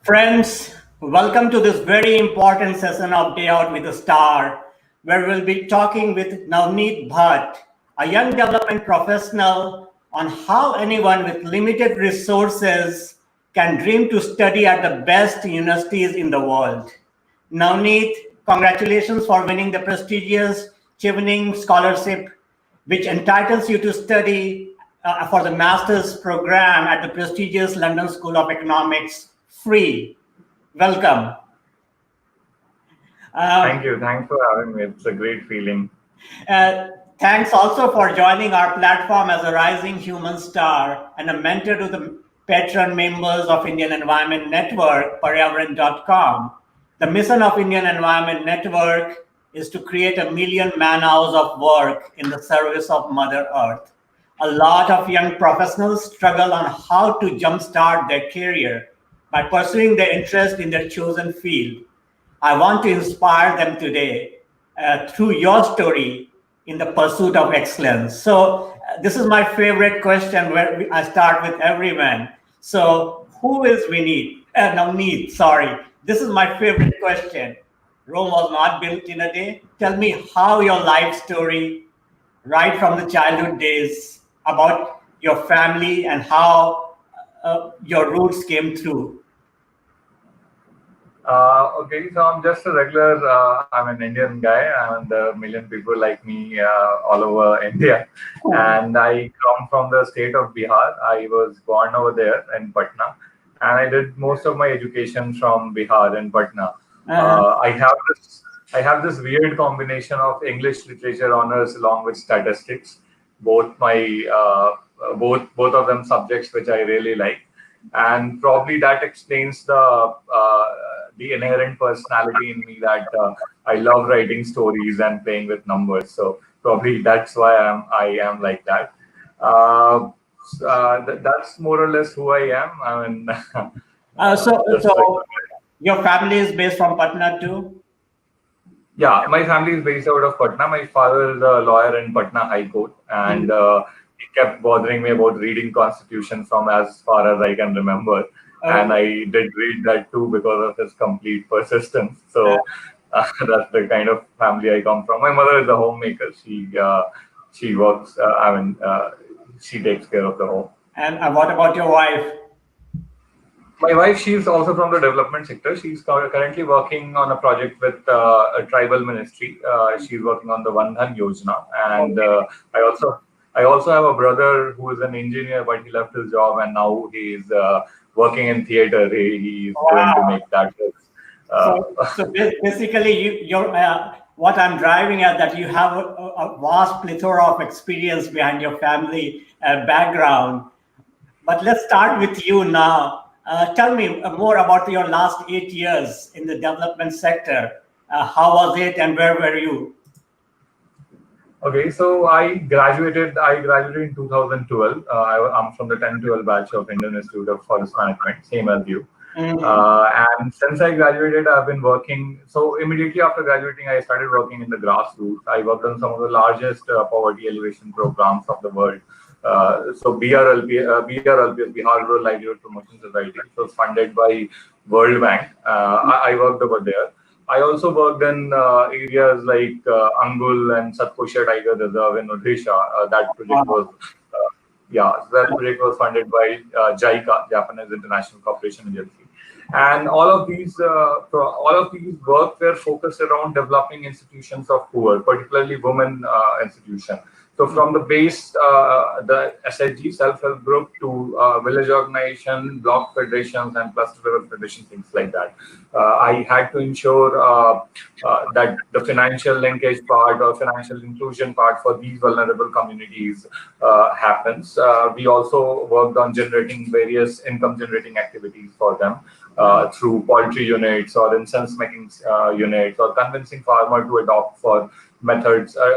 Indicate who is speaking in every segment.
Speaker 1: Friends, welcome to this very important session of Day Out with a Star, where we'll be talking with Navneet Bhatt, a young development professional, on how anyone with limited resources can dream to study at the best universities in the world. Navneet, congratulations for winning the prestigious Chevening scholarship, which entitles you to study for the master's program at the prestigious London School of Economics free. Welcome.
Speaker 2: Thank you. Thanks for having me. It's a great feeling.
Speaker 1: Thanks also for joining our platform as a rising human star and a mentor to the patron members of Indian Environment Network, Paryavaran.com. The mission of Indian Environment Network is to create 1 million man-hours of work in the service of Mother Earth. A lot of young professionals struggle on how to jumpstart their career by pursuing their interest in their chosen field. I want to inspire them today through your story in the pursuit of excellence. So this is my favorite question where I start with everyone. So who is Navneet, sorry. This is my favorite question. Rome was not built in a day. Tell me how your life story, right from the childhood days, about your family and how your roots came through.
Speaker 2: Okay, so I'm just a regular, I'm an Indian guy, and there are 1 million people like me all over India. And I come from the state of Bihar. I was born over there in Patna, and I did most of my education from Bihar in Patna. I have this weird combination of English literature honors along with statistics. Both both of them subjects which I really like, and probably that explains the inherent personality in me that I love writing stories and playing with numbers. So probably that's why I am like that. That's more or less who I am. I mean,
Speaker 1: so your family is based from Patna too?
Speaker 2: Yeah, my family is based out of Patna. My father is a lawyer in Patna High Court, and he kept bothering me about reading Constitution from as far as I can remember. And I did read that too because of his complete persistence. So that's the kind of family I come from. My mother is a homemaker. She works. She takes care of the home.
Speaker 1: And what about your wife?
Speaker 2: My wife, she's also from the development sector. She's currently working on a project with a tribal ministry. She's working on the Vandhan Yojana, and I also have a brother who is an engineer, but he left his job and now he's working in theater. He's going to make that.
Speaker 1: So basically, what I'm driving at, that you have a vast plethora of experience behind your family background. But let's start with you now. Tell me more about your last 8 years in the development sector. How was it and where were you?
Speaker 2: Okay, so I graduated in 2012. I'm from the 10-12 batch of Indian Institute of Forest Management, same as you. And since I graduated, I've been working. So immediately after graduating, I started working in the grassroots. I worked on some of the largest poverty alleviation programs of the world. So BRLP, Bihar Rural Livelihood Promotion Society, it was funded by World Bank. I worked over there. I also worked in areas like Angul and Satpusha Tiger Reserve in Odisha. That project was funded by JICA, Japanese International Cooperation Agency. And all of these work were focused around developing institutions of poor, particularly women institutions. So from the base, the SHG, self-help group, to village organization, block federations, and cluster level federations, things like that. I had to ensure that the financial linkage part or financial inclusion part for these vulnerable communities happens. We also worked on generating various income-generating activities for them through poultry units or incense making units, or convincing farmer to adopt for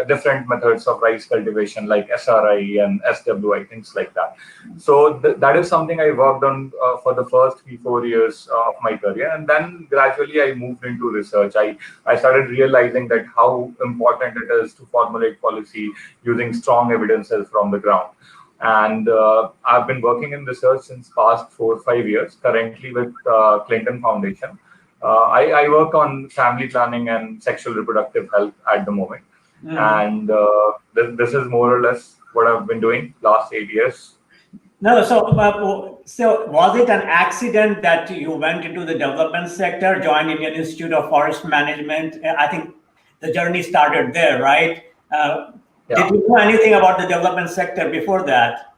Speaker 2: different methods of rice cultivation like SRI and SWI, things like that. So that is something I worked on for the first 3-4 years of my career, and then gradually I moved into research. I started realizing that how important it is to formulate policy using strong evidences from the ground. And I've been working in research since past 4 or 5 years, currently with Clinton Foundation. I work on family planning and sexual reproductive health at the moment. And this is more or less what I've been doing last 8 years.
Speaker 1: No, so was it an accident that you went into the development sector, joined Indian Institute of Forest Management? I think the journey started there, right?
Speaker 2: Yeah.
Speaker 1: Did you know anything about the development sector before that?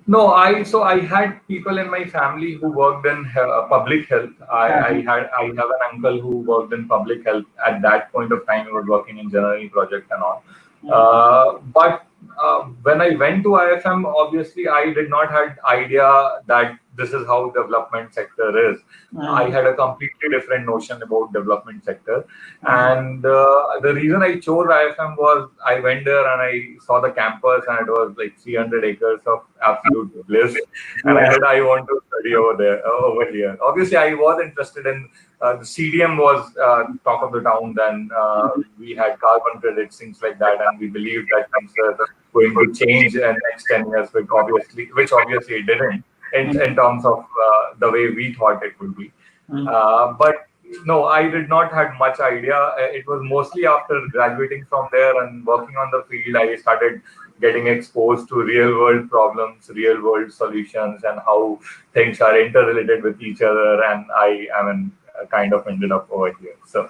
Speaker 2: No, I had people in my family who worked in public health. I have an uncle who worked in public health. At that point of time, he was working in general project and all. But when I went to IIFM, obviously I did not had idea that this is how development sector is. I had a completely different notion about development sector. And the reason I chose IIFM was I went there and I saw the campus, and it was like 300 acres of absolute bliss. And I said, I want to study over here. Obviously, I was interested in the CDM was talk of the town then. We had carbon credits, things like that, and we believed that things are going to change in next 10 years, which obviously it didn't in terms of the way we thought it would be. But no, I did not had much idea. It was mostly after graduating from there and working on the field, I started getting exposed to real world problems, real world solutions, and how things are interrelated with each other. And I kind of ended up over here. So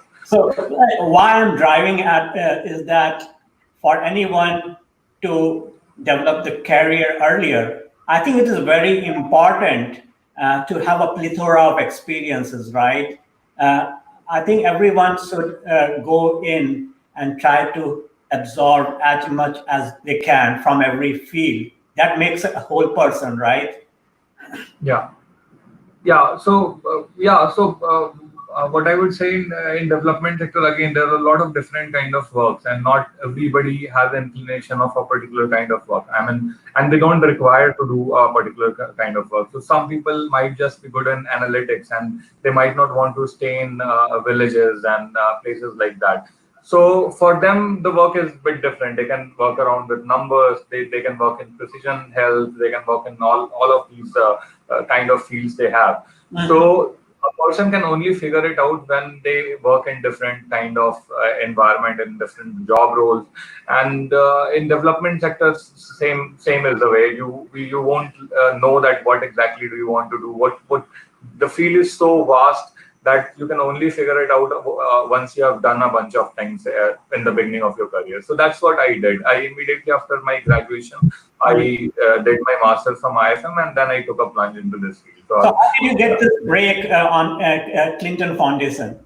Speaker 1: why I'm driving at is that for anyone to develop the career earlier, I think it is very important to have a plethora of experiences, right? I think everyone should go in and try to absorb as much as they can from every field. That makes a whole person, right?
Speaker 2: Yeah. What I would say in development sector, again, there are a lot of different kind of works, and not everybody has inclination of a particular kind of work. And they don't require to do a particular kind of work. So some people might just be good in analytics, and they might not want to stay in villages and places like that. So for them, the work is a bit different. They can work around with numbers. They can work in precision health. They can work in all of these kind of fields they have. So a person can only figure it out when they work in different kind of environment, in different job roles. And in development sectors, same is the way. You won't know that what exactly do you want to do. What the field is so vast that you can only figure it out once you have done a bunch of things in the beginning of your career. So that's what I did. I immediately after my graduation, I did my master's from IIFM, and then I took a plunge into this field.
Speaker 1: So how did you get this break on Clinton Foundation?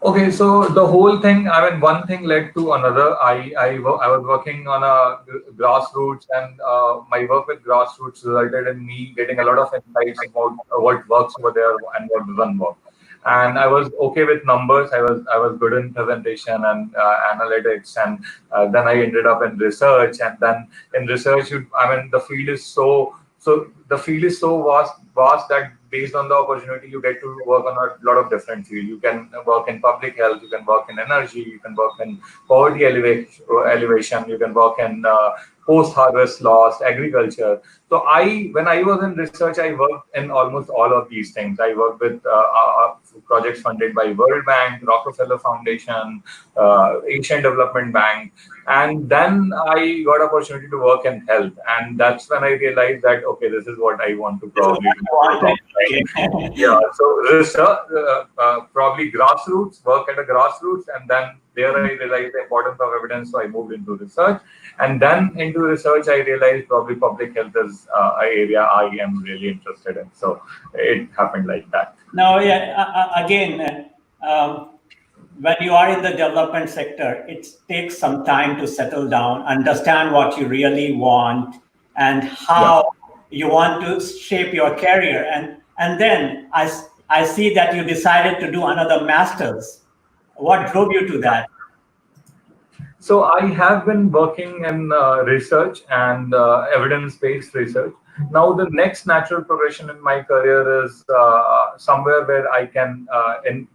Speaker 2: Okay, so the whole thing, one thing led to another. I was working on a grassroots, and my work with grassroots resulted in me getting a lot of insights about what works over there and what doesn't work. And I was okay with numbers. I was good in presentation and analytics, and then I ended up in research. And then in research, the field is the field is so vast that based on the opportunity, you get to work on a lot of different fields. You can work in public health, you can work in energy, you can work in poverty elevation, you can work in post-harvest loss, agriculture. So when I was in research, I worked in almost all of these things. I worked with projects funded by World Bank, Rockefeller Foundation, Asian Development Bank. And then I got opportunity to work in health. And that's when I realized that, okay, this is what I want to probably do. Yeah, so research, probably grassroots, work at a grassroots. And then there I realized the importance of evidence. So I moved into research. And then into research, I realized probably public health is an area I am really interested in. So it happened like that.
Speaker 1: Now, again, when you are in the development sector, it takes some time to settle down, understand what you really want and how you want to shape your career. And then I see that you decided to do another master's. What drove you to that?
Speaker 2: So I have been working in research and evidence-based research. Now, the next natural progression in my career is somewhere where I can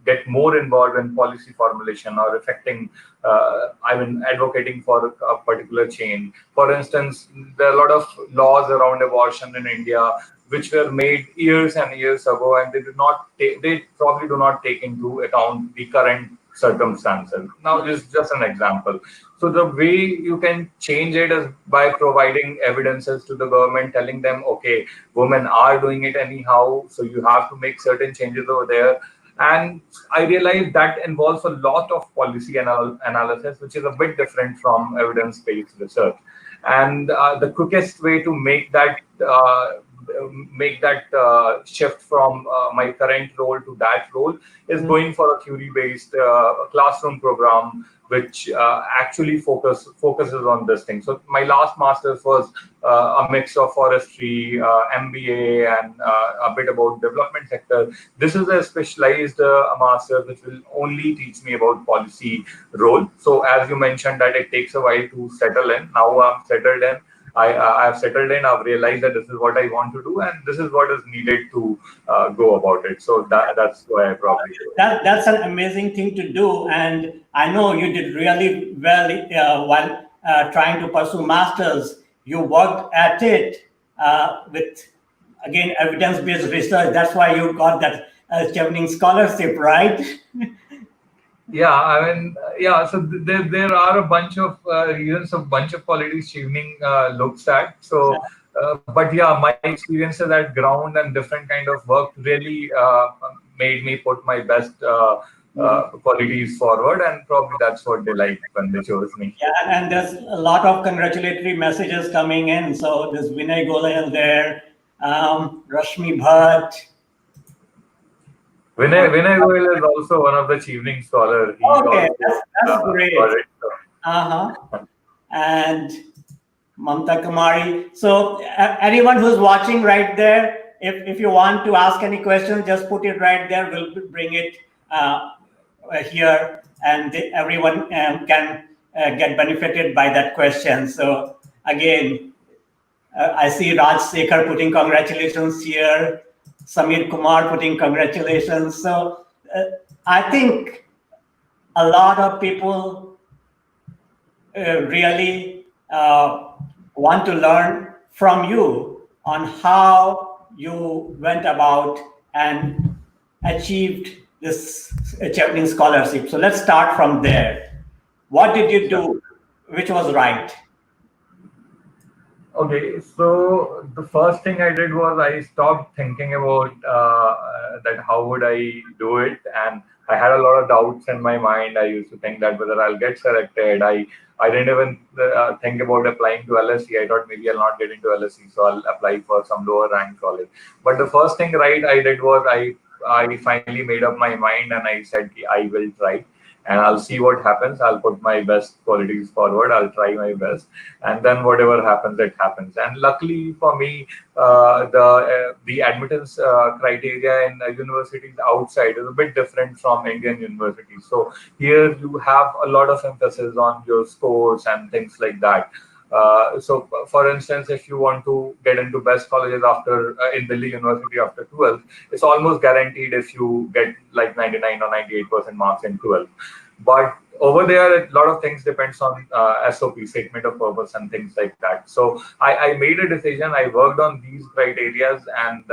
Speaker 2: get more involved in policy formulation or affecting, advocating for a particular change. For instance, there are a lot of laws around abortion in India which were made years and years ago, and they probably do not take into account the current circumstances. Now, this is just an example. So the way you can change it is by providing evidences to the government, telling them, okay, women are doing it anyhow, so you have to make certain changes over there. And I realized that involves a lot of policy analysis, which is a bit different from evidence-based research. And the quickest way to make that shift from my current role to that role is going for a theory-based classroom program, which actually focuses on this thing. So my last master's was a mix of forestry, MBA, and a bit about development sector. This is a specialized master's which will only teach me about policy role. So as you mentioned that it takes a while to settle in. Now I'm settled in. I've settled in. I've realized that this is what I want to do, and this is what is needed to go about it. So that's why I probably do it.
Speaker 1: That's an amazing thing to do, and I know you did really well while trying to pursue masters. You worked at it with, again, evidence-based research. That's why you got that Chevening scholarship, right?
Speaker 2: Yeah, yeah. So there are a bunch of reasons, a bunch of qualities Chevening looks at. So, but yeah, my experiences at ground and different kind of work really made me put my best qualities forward, and probably that's what they like when they chose me.
Speaker 1: Yeah, and there's a lot of congratulatory messages coming in. So there's Vinay Golal there, Rashmi Bhatt.
Speaker 2: Vinay Goyal is also one of the Chevening scholars.
Speaker 1: Okay, that's great. And Mamta Kumari. So anyone who's watching right there, if you want to ask any questions, just put it right there. We'll bring it here, and everyone can get benefited by that question. So again, I see Raj Sekhar putting congratulations here. Samir Kumar putting congratulations. So I think a lot of people really want to learn from you on how you went about and achieved this Chevening scholarship. So let's start from there. What did you do which was right?
Speaker 2: Okay, so the first thing I did was I stopped thinking about that how would I do it, and I had a lot of doubts in my mind. I used to think that whether I'll get selected. I didn't even think about applying to LSE. I thought maybe I'll not get into LSE, so I'll apply for some lower rank college. But the first thing right I did was I finally made up my mind and I said I will try. And I'll see what happens. I'll put my best qualities forward. I'll try my best, and then whatever happens, it happens. And luckily for me, the admittance criteria in universities outside is a bit different from Indian universities. So here you have a lot of emphasis on your scores and things like that. So, for instance, if you want to get into best colleges after in Delhi University after 12th, it's almost guaranteed if you get like 99 or 98% marks in 12th. But over there, a lot of things depends on SOP, statement of purpose, and things like that. So I made a decision. I worked on these criteria, and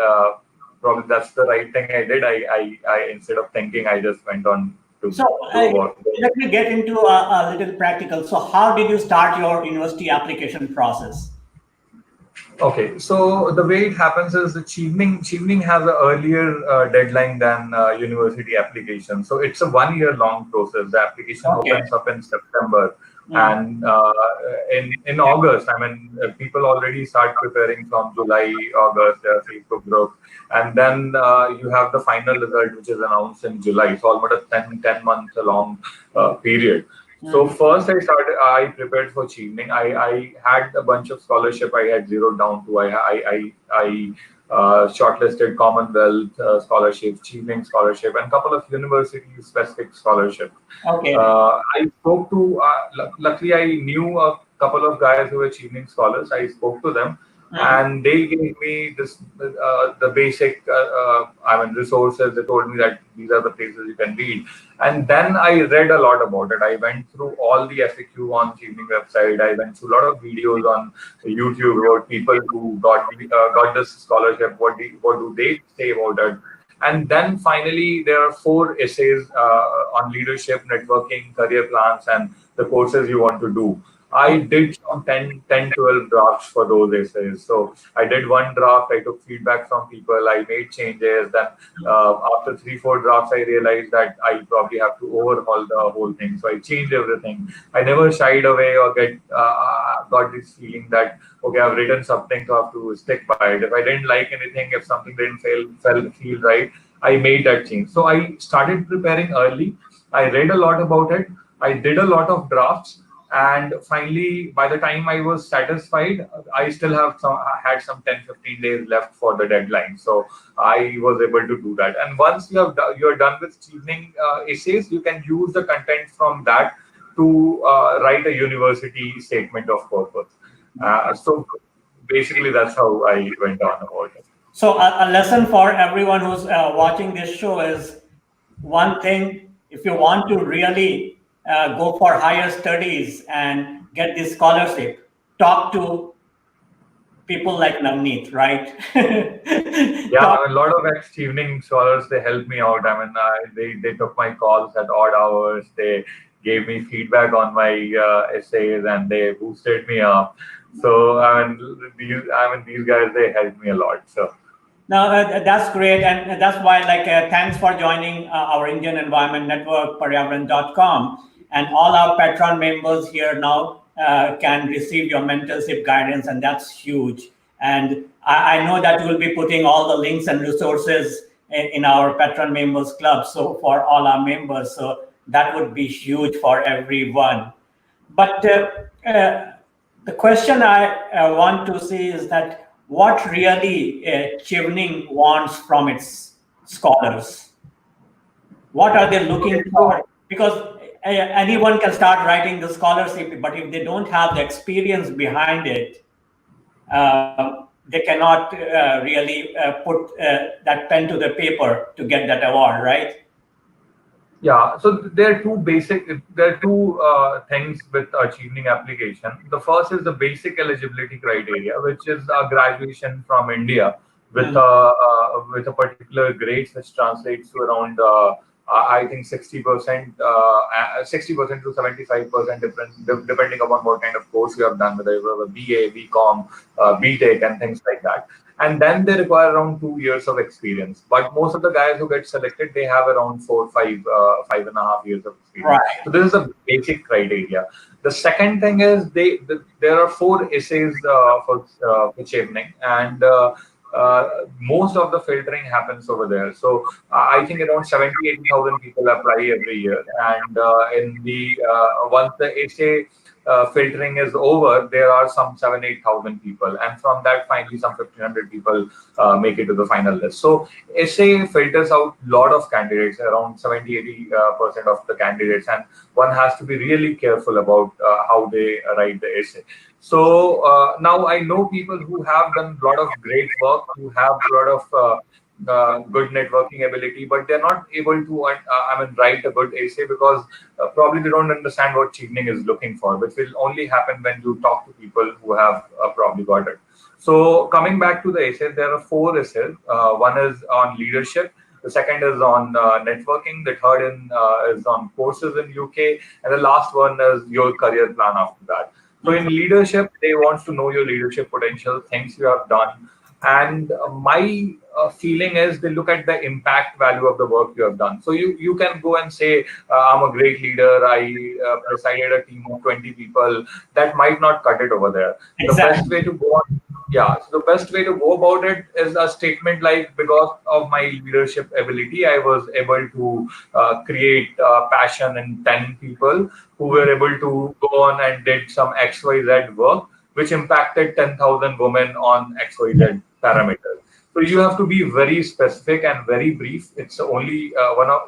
Speaker 2: probably that's the right thing I did. I instead of thinking, I just went on.
Speaker 1: So let me get into a little practical. So how did you start your university application process?
Speaker 2: Okay, so the way it happens is the Chevening has an earlier deadline than university application. So it's a 1 year long process. The application opens up in September. And in August, people already start preparing from July, August, their Facebook group. And then you have the final result, which is announced in July. So almost a 10 months long period. So first I prepared for Chevening. I had a bunch of scholarship I had zeroed down to. I shortlisted Commonwealth scholarship, Chevening scholarship, and a couple of university-specific scholarship.
Speaker 1: Okay.
Speaker 2: I spoke to, luckily I knew a couple of guys who were Chevening scholars. I spoke to them. and they gave me this the basic resources. They told me that these are the places you can read, and then I read a lot about it. I went through all the FAQ on Chevening website. I went through a lot of videos on YouTube about people who got this scholarship. What do they say about it? And then finally, there are 4 essays on leadership, networking, career plans, and the courses you want to do. I did some 12 drafts for those essays. So I did one draft, I took feedback from people, I made changes. Then after 3, 4 drafts, I realized that I probably have to overhaul the whole thing. So I changed everything. I never shied away or got this feeling that, okay, I've written something, so I have to stick by it. If I didn't like anything, if something didn't feel right, I made that change. So I started preparing early. I read a lot about it. I did a lot of drafts. And finally, by the time I was satisfied, I still had some 10-15 days left for the deadline. So I was able to do that. And once you're done with Chevening essays, you can use the content from that to write a university statement of purpose. So basically, that's how I went on about it.
Speaker 1: So a lesson for everyone who's watching this show is, one thing: if you want to really go for higher studies and get this scholarship, talk to people like Navneet, right?
Speaker 2: Yeah, a lot of ex-Chevening scholars, they helped me out. They took my calls at odd hours. They gave me feedback on my essays, and they boosted me up. So these guys, they helped me a lot. So.
Speaker 1: No, that's great. And that's why, thanks for joining our Indian Environment Network, Paryavaran.com. And all our Patron members here now can receive your mentorship guidance, and that's huge. And I know that we'll be putting all the links and resources in our Patron members club, so for all our members. So that would be huge for everyone. But the question I want to see is that, what really Chevening wants from its scholars? What are they looking for? Because anyone can start writing the scholarship, but if they don't have the experience behind it, they cannot really put that pen to the paper to get that award, right?
Speaker 2: Yeah, so there are two things with a Chevening application. The first is the basic eligibility criteria, which is a graduation from India with a particular grades, which translates to around I think 60%, 60% to 75% difference, depending upon what kind of course you have done, whether you have a BA, BCom, BTech, and things like that. And then they require around 2 years of experience. But most of the guys who get selected, they have around 5.5 years of experience.
Speaker 1: Right.
Speaker 2: So this is the basic criteria. The second thing is there are 4 essays for Chevening, and most of the filtering happens over there. So I think around 70,000-80,000 people apply every year, and once the essay filtering is over, there are some 7,000-8,000 people, and from that, finally, some 1,500 people make it to the final list. So essay filters out a lot of candidates, around 70-80% of the candidates, and one has to be really careful about how they write the essay. So now I know people who have done a lot of great work, who have a lot of good networking ability, but they're not able to write a good essay because probably they don't understand what Chevening is looking for, which will only happen when you talk to people who have probably got it. So coming back to the essay, there are 4 essays. One is on leadership. The second is on networking. The third is on courses in UK, and the last one is your career plan after that. So in leadership, they want to know your leadership potential, things you have done. And my feeling is they look at the impact value of the work you have done. So you can go and say, I'm a great leader, I presided a team of 20 people. That might not cut it over there.
Speaker 1: Exactly.
Speaker 2: The best way to go on, so the best way to go about it is a statement like, because of my leadership ability, I was able to create passion in 10 people who were able to go on and did some XYZ work, which impacted 10,000 women on XYZ parameters. So you have to be very specific and very brief. It's only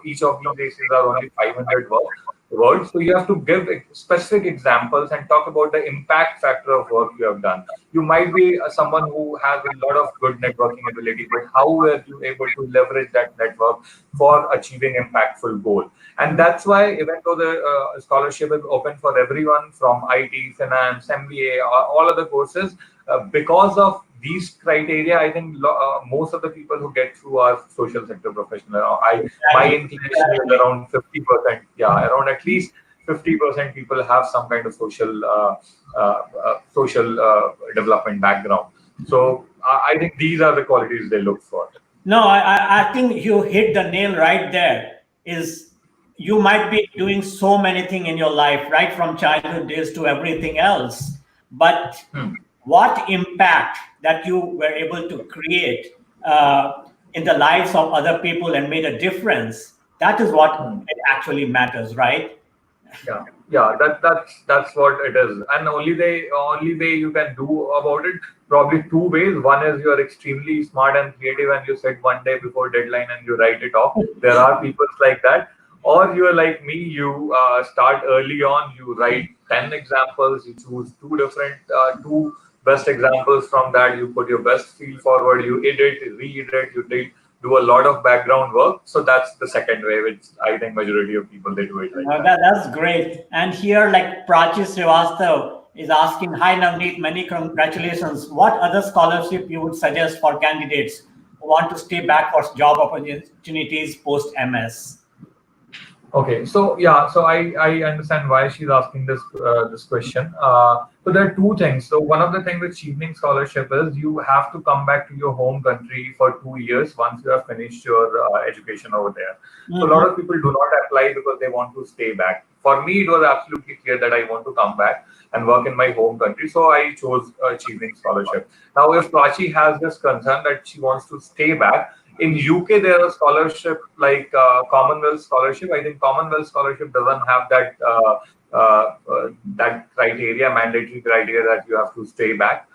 Speaker 2: each of these essays are only 500 words. word. So you have to give specific examples and talk about the impact factor of work you have done. You might be someone who has a lot of good networking ability, but how were you able to leverage that network for achieving impactful goal? And that's why, even though the scholarship is open for everyone from IT, finance, MBA, all other courses, because of these criteria, I think most of the people who get through are social sector professional. My
Speaker 1: Exactly.
Speaker 2: inclination is around 50%. Yeah, around at least 50% people have some kind of social development background. So I think these are the qualities they look for.
Speaker 1: No, I think you hit the nail right there. Is you might be doing so many things in your life, right from childhood days to everything else, but
Speaker 2: Hmm.
Speaker 1: what impact that you were able to create in the lives of other people and made a difference, that is what
Speaker 2: Hmm.
Speaker 1: it actually matters, right?
Speaker 2: Yeah, yeah, that's what it is. And only way you can do about it, probably two ways. One is you are extremely smart and creative and you set one day before deadline and you write it off. There are people like that. Or you are like me, you start early on, you write 10 examples, you choose two best examples from that, you put your best feel forward, you edit, re-edit, do a lot of background work. So that's the second way, which I think majority of people, they do it like
Speaker 1: No,
Speaker 2: that.
Speaker 1: that's great. And here, like Prachi Srivastav is asking, hi Navneet, many congratulations. What other scholarship you would suggest for candidates who want to stay back for job opportunities post MS?
Speaker 2: Okay, so yeah, so I understand why she's asking this question. So there are two things. So one of the things with Chevening scholarship is you have to come back to your home country for 2 years once you have finished your education over there. So a
Speaker 1: Mhm.
Speaker 2: lot of people do not apply because they want to stay back. For me, it was absolutely clear that I want to come back and work in my home country. So I chose Chevening scholarship. Now, if Prachi has this concern that she wants to stay back, in UK there are scholarship like Commonwealth scholarship. I think Commonwealth scholarship doesn't have that criteria, mandatory criteria that you have to stay back.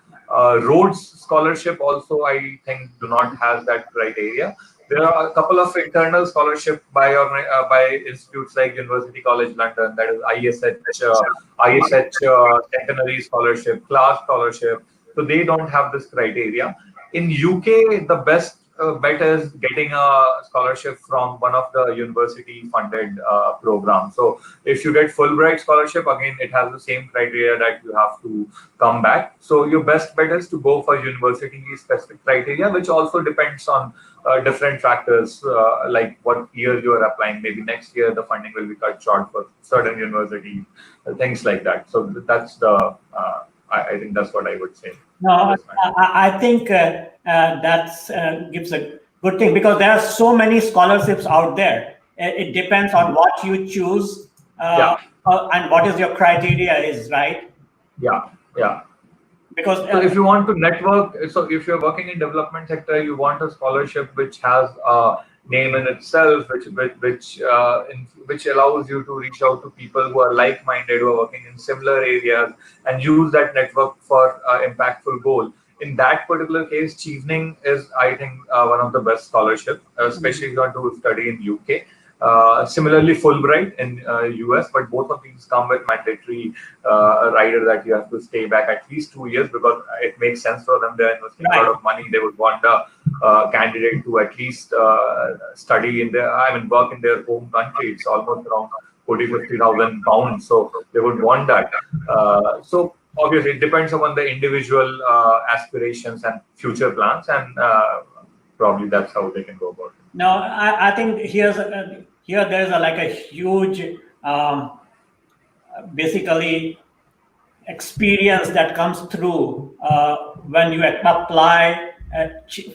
Speaker 2: Rhodes scholarship also, I think, do not has that criteria. There are a couple of internal scholarship by institutes like University College London, that is ISH Centenary Scholarship, Class Scholarship. So they don't have this criteria. In UK, the best bet is getting a scholarship from one of the university funded programs. So if you get Fulbright scholarship, again, it has the same criteria that you have to come back. So your best bet is to go for university specific criteria, which also depends on different factors, like what year you are applying. Maybe next year the funding will be cut short for certain universities, things like that. So that's I think that's what I would say
Speaker 1: No,
Speaker 2: on this matter.
Speaker 1: I think that's gives a good thing because there are so many scholarships out there. It depends on what you choose
Speaker 2: Yeah,
Speaker 1: and what is your criteria is, right?
Speaker 2: yeah, yeah.
Speaker 1: Because
Speaker 2: So if you want to network, so if you're working in development sector, you want a scholarship which has a name in itself, which allows you to reach out to people who are like-minded, who are working in similar areas, and use that network for impactful goal. In that particular case, Chevening is, I think, one of the best scholarship, especially if you want to study in UK. Similarly, Fulbright in US, but both of these come with mandatory rider that you have to stay back at least 2 years because it makes sense for them. They're investing a lot
Speaker 1: right,
Speaker 2: of money. They would want a candidate to at least study in their, I mean, work in their home country. It's almost around 40,000-50,000 pounds. So they would want that. So obviously, it depends upon the individual aspirations and future plans, and probably that's how they can go about it.
Speaker 1: now I think here there's like a huge basically experience that comes through when you apply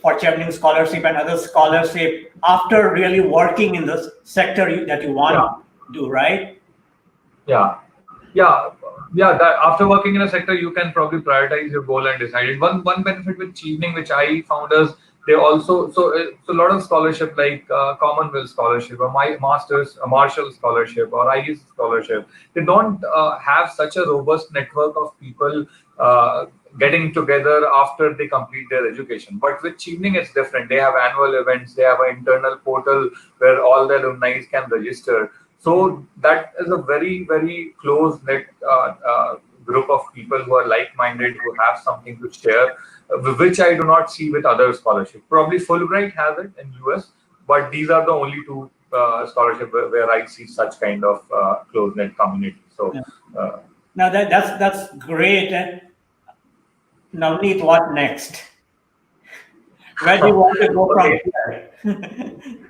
Speaker 1: for Chevening scholarship and other scholarship after really working in the sector that you want
Speaker 2: Yeah.
Speaker 1: to do, right?
Speaker 2: Yeah, yeah, yeah. That after working in a sector, you can probably prioritize your goal and decide it. One benefit with Chevening, which I found is they also so a lot of scholarship like Commonwealth scholarship or my Masters, Marshall scholarship or IES scholarship. They don't have such a robust network of people getting together after they complete their education. But with Chevening, it's different. They have annual events. They have an internal portal where all the alumni can register. So that is a very, very close knit group of people who are like-minded, who have something to share, which I do not see with other scholarships. Probably Fulbright has it in US, but these are the only two scholarships where I see such kind of close-knit community. So.
Speaker 1: Now that's great. Navneet, what next? Where do you want to go from
Speaker 2: Okay.
Speaker 1: here?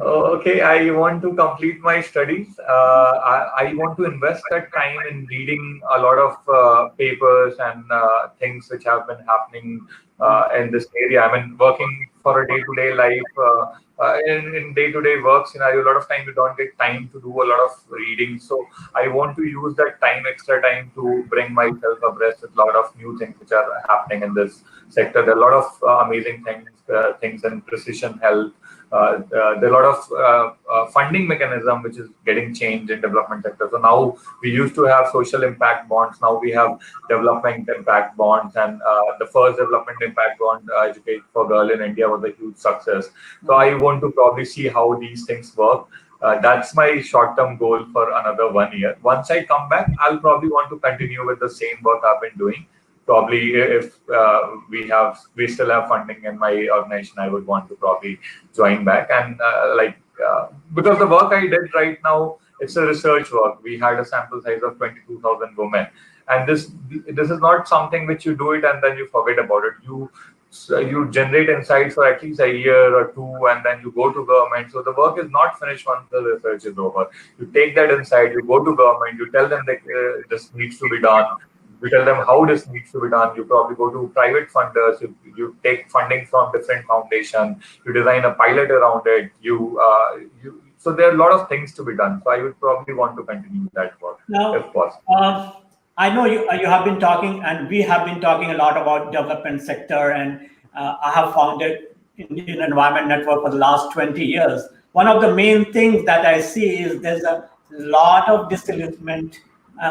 Speaker 2: Okay, I want to complete my studies. I want to invest that time in reading a lot of papers and things which have been happening in this area. I mean, working for a day-to-day life, in day-to-day work scenario, a lot of time you don't get time to do a lot of reading. So I want to use that time, extra time, to bring myself abreast with a lot of new things which are happening in this sector. There are a lot of amazing things in precision health. There are a lot of funding mechanism which is getting changed in development sector. So now we used to have social impact bonds. Now we have development impact bonds, and the first development impact bond, Educate for Girl in India, was a huge success. So I want to probably see how these things work. That's my short-term goal for another 1 year. Once I come back, I'll probably want to continue with the same work I've been doing. Probably if we still have funding in my organization, I would want to probably join back, and because the work I did right now, it's a research work. We had a sample size of 22,000 women, and this is not something which you do it and then you forget about it. You generate insights for at least a year or two, and then you go to government. So the work is not finished once the research is over. You take that insight, you go to government, you tell them that this needs to be done. You tell them how this needs to be done. You probably go to private funders. You take funding from different foundations. You design a pilot around it. So there are a lot of things to be done. So I would probably want to continue that work if possible.
Speaker 1: I know you have been talking, and we have been talking a lot about development sector, and I have founded Indian Environment Network for the last 20 years. One of the main things that I see is there's a lot of disillusionment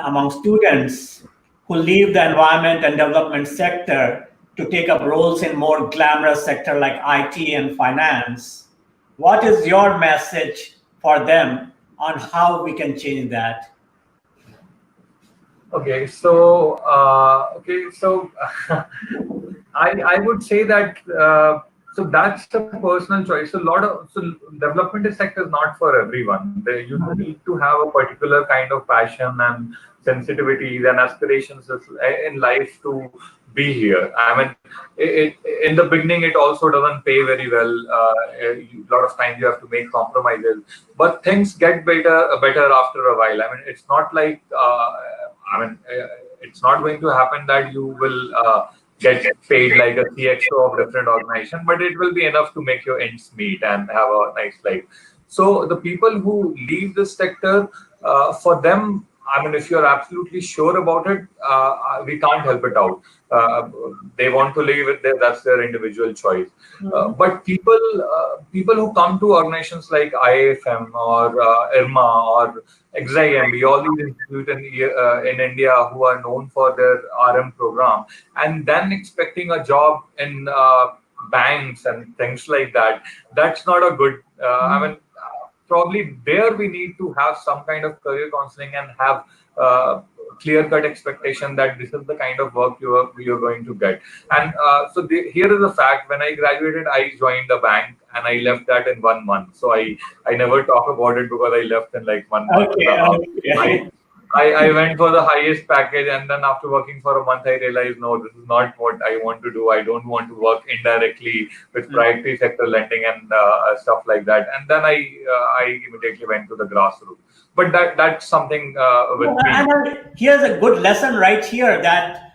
Speaker 1: among students who leave the environment and development sector to take up roles in more glamorous sector like IT and finance. What is your message for them on how we can change that?
Speaker 2: Okay, so I would say that so that's a personal choice. So development sector is not for everyone. You need to have a particular kind of passion and sensitivities and aspirations in life to be here. I mean, in the beginning, it also doesn't pay very well. A lot of times you have to make compromises, but things get better after a while. I mean, it's not like it's not going to happen that you will get paid like a CXO of different organization, but it will be enough to make your ends meet and have a nice life. So the people who leave this sector, for them, I mean, if you're absolutely sure about it, we can't help it out. They want to leave it there, that's their individual choice. But people who come to organizations like IIFM or IRMA or XIMB, all these institutes in India who are known for their RM program, and then expecting a job in banks and things like that, that's not a good, I mean, probably there we need to have some kind of career counseling and have clear-cut expectation that this is the kind of work you're going to get. And here is the fact: when I graduated, I joined a bank and I left that in 1 month. So I never talk about it because I left in like 1 month.
Speaker 1: Okay.
Speaker 2: I went for the highest package, and then after working for a month, I realized, no, this is not what I want to do. I don't want to work indirectly with priority sector lending and stuff like that. And then I immediately went to the grassroots. But that's something with me.
Speaker 1: And here's a good lesson right here, that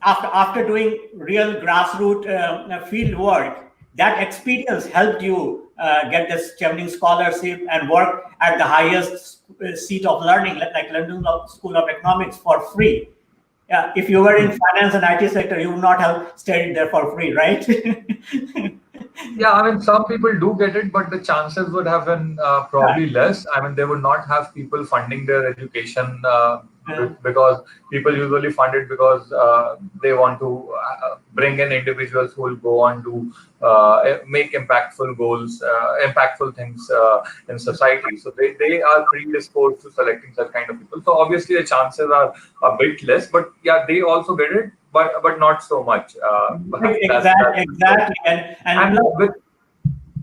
Speaker 1: after doing real grassroots field work, that experience helped you get this Chevening scholarship and work at the highest seat of learning, like London School of Economics, for free. Yeah, if you were in finance and IT sector, you would not have studied there for free, right?
Speaker 2: Yeah, I mean, some people do get it, but the chances would have been probably less. I mean, they would not have people funding their education because people usually fund it because they want to bring in individuals who will go on to make impactful goals, impactful things in society. So they are predisposed to selecting such kind of people. So obviously the chances are a bit less, but yeah, they also get it, but not so much.
Speaker 1: Exactly, exactly. And
Speaker 2: And
Speaker 1: plus,
Speaker 2: with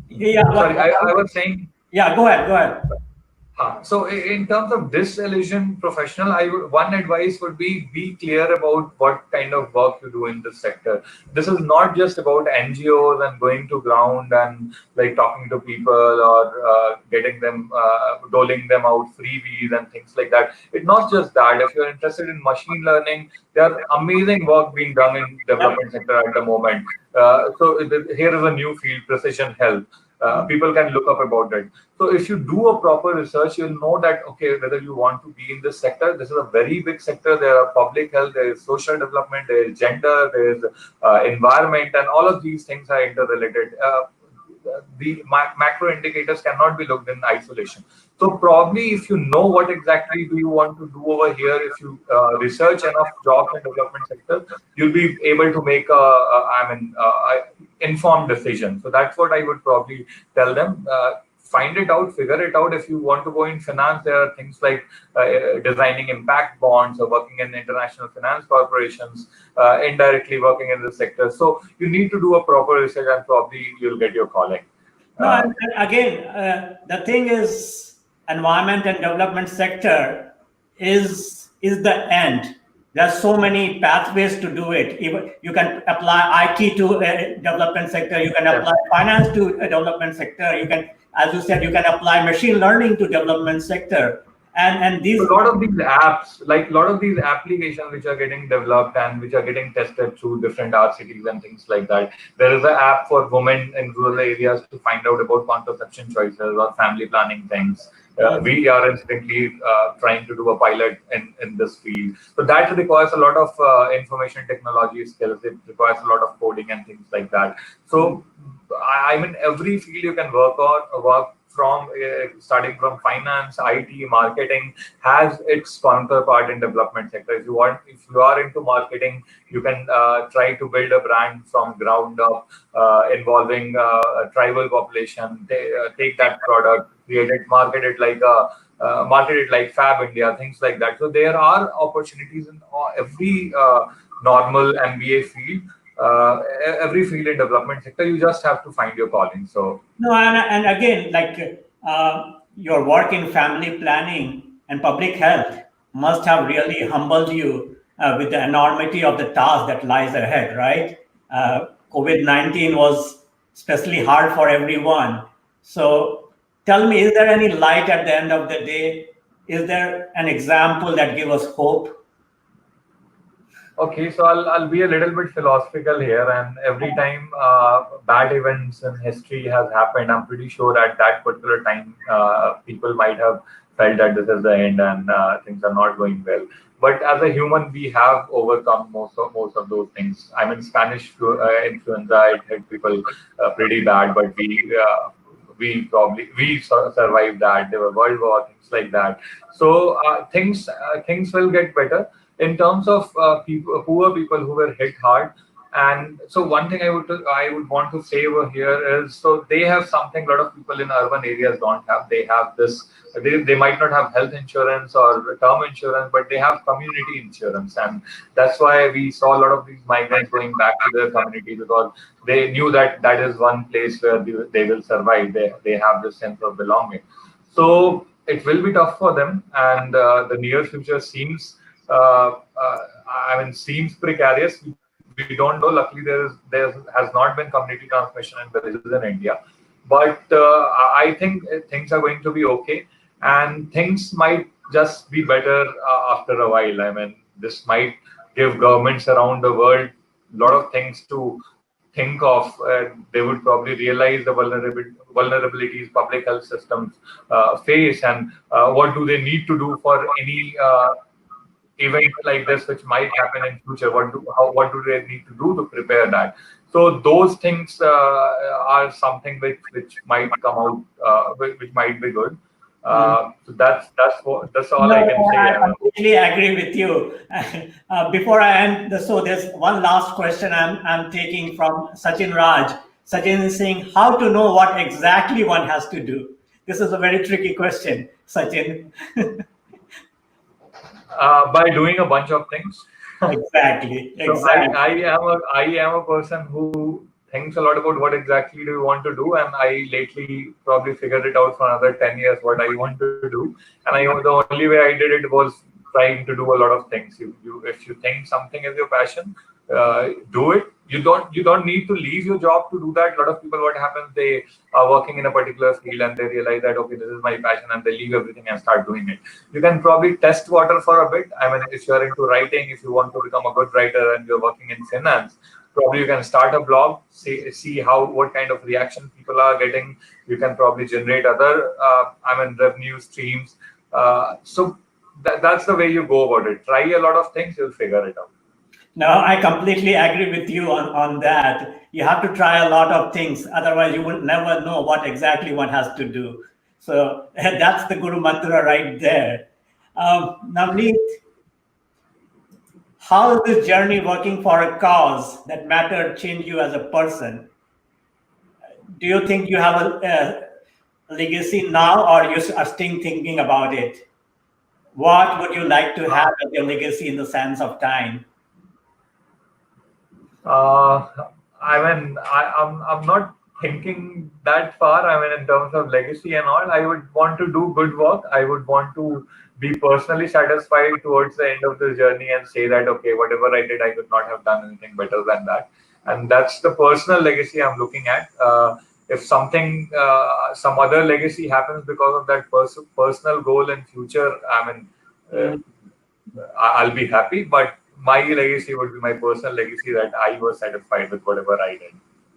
Speaker 1: yeah,
Speaker 2: sorry, I was saying.
Speaker 1: yeah, go ahead, go ahead.
Speaker 2: So in terms of disillusion professional, one advice would be clear about what kind of work you do in this sector. This is not just about NGOs and going to ground and like talking to people or getting them, doling them out freebies and things like that. It's not just that. If you're interested in machine learning, there are amazing work being done in
Speaker 1: Yep.
Speaker 2: development sector at the moment. Here is a new field, precision health. People can look up about that. So if you do a proper research, you'll know that, okay, whether you want to be in this sector, this is a very big sector. There are public health, there is social development, there is gender, there is environment, and all of these things are interrelated. The macro indicators cannot be looked in isolation. So probably if you know what exactly do you want to do over here, if you research enough jobs in development sector, you'll be able to make informed decision. So that's what I would probably tell them. Find it out, figure it out. If you want to go in finance, there are things like designing impact bonds or working in international finance corporations, indirectly working in the sector. So you need to do a proper research and probably you'll get your calling.
Speaker 1: No, and again, the thing is, environment and development sector is the end. There are so many pathways to do it. Even you can apply IT to a development sector. You can apply finance to a development sector. You can, as you said, you can apply machine learning to development sector. And these.
Speaker 2: So a lot of these apps, like a lot of these applications which are getting developed and which are getting tested through different RCTs and things like that. There is an app for women in rural areas to find out about contraception choices or family planning things. We are incidentally trying to do a pilot in this field. So that requires a lot of information technology skills. It requires a lot of coding and things like that. So I mean, every field you can work from starting from finance, IT, marketing has its counterpart in development sector. If you are into marketing, you can try to build a brand from ground up, involving a tribal population. Take that product, create it, market it like Fab India, things like that. So there are opportunities in every normal MBA field. Every field in development sector, you just have to find your calling. So
Speaker 1: No, and again, like your work in family planning and public health must have really humbled you with the enormity of the task that lies ahead, right? COVID-19 was especially hard for everyone. So tell me, is there any light at the end of the day? Is there an example that gives us hope?
Speaker 2: okay, so I'll be a little bit philosophical here. And every time bad events in history has happened, I'm pretty sure at that particular time people might have felt that this is the end and things are not going well. But as a human, we have overcome most of those things. I mean, Spanish influenza, it hit people pretty bad, but we survived that. There were world war, things like that. So things will get better in terms of poor people who were hit hard. And so one thing I would want to say over here is, so they have something a lot of people in urban areas don't have. They have this. They might not have health insurance or term insurance, but they have community insurance, and that's why we saw a lot of these migrants going back to their community, because they knew that that is one place where they will survive. They have this sense of belonging. So it will be tough for them, and the near future seems seems precarious. We don't know. Luckily, there has not been community transmission in villages in India, but I think things are going to be okay, and things might just be better after a while. I mean, this might give governments around the world a lot of things to think of. They would probably realize the vulnerabilities public health systems face, and what do they need to do for any event like this which might happen in future. What do they need to do to prepare that? So those things are something which might come out, which might be good. So that's all I can say.
Speaker 1: I completely agree with you. Before I end, there's one last question I'm taking from Sachin Raj. Sachin is saying, how to know what exactly one has to do? This is a very tricky question, Sachin.
Speaker 2: By doing a bunch of things.
Speaker 1: Exactly.
Speaker 2: So I am a person who thinks a lot about what exactly do you want to do, and I lately probably figured it out for another 10 years what I want to do. And the only way I did it was trying to do a lot of things. If you think something is your passion, do it. You don't need to leave your job to do that. A lot of people, what happens, they are working in a particular field and they realize that, okay, this is my passion, and they leave everything and start doing it. You can probably test water for a bit. I mean, if you're into writing, if you want to become a good writer and you're working in finance, probably you can start a blog, see what kind of reaction people are getting. You can probably generate other revenue streams. So that's the way you go about it. Try a lot of things, you'll figure it out.
Speaker 1: No, I completely agree with you on that. You have to try a lot of things, otherwise you will never know what exactly one has to do. So that's the Guru Mantra right there. Navneet, how is this journey working for a cause that mattered change you as a person? Do you think you have a legacy now, or you are still thinking about it? What would you like to have as your legacy in the sense of time?
Speaker 2: I'm not thinking that far. I mean, in terms of legacy and all, I would want to do good work. I would want to be personally satisfied towards the end of the journey and say that, okay, whatever I did, I could not have done anything better than that. And that's the personal legacy I'm looking at. If something, some other legacy happens because of that personal goal in future, I'll be happy. But my legacy would be my personal legacy, that I was satisfied with whatever I did.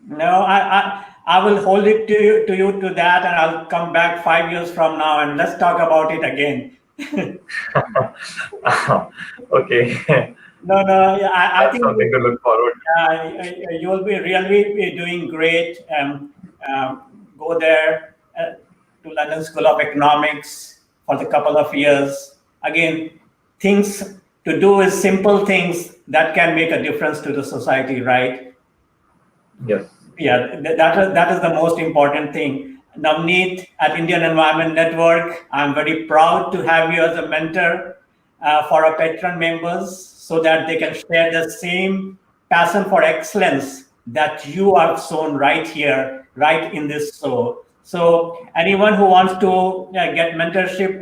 Speaker 1: No, I will hold it to you to that, and I'll come back 5 years from now and let's talk about it again.
Speaker 2: Okay.
Speaker 1: No, I think
Speaker 2: something to look forward
Speaker 1: to. You will be really doing great. Go there to London School of Economics for the couple of years. Again, things to do is simple things that can make a difference to the society, right?
Speaker 2: Yes.
Speaker 1: Yeah, that is the most important thing. Navneet at Indian Environment Network, I'm very proud to have you as a mentor for our patron members, so that they can share the same passion for excellence that you have shown right here, right in this show. So anyone who wants to get mentorship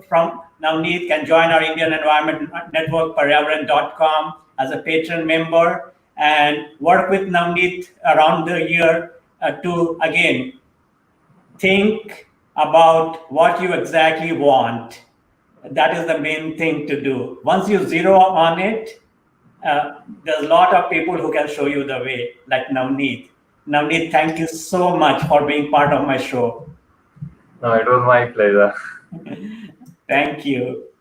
Speaker 1: from Navneet can join our Indian Environment Network, Paryawaran.com, as a patron member, and work with Navneet around the year to, again, think about what you exactly want. That is the main thing to do. Once you zero on it, there's a lot of people who can show you the way, like Navneet. Navneet, thank you so much for being part of my show.
Speaker 2: No, it was my pleasure.
Speaker 1: Thank you.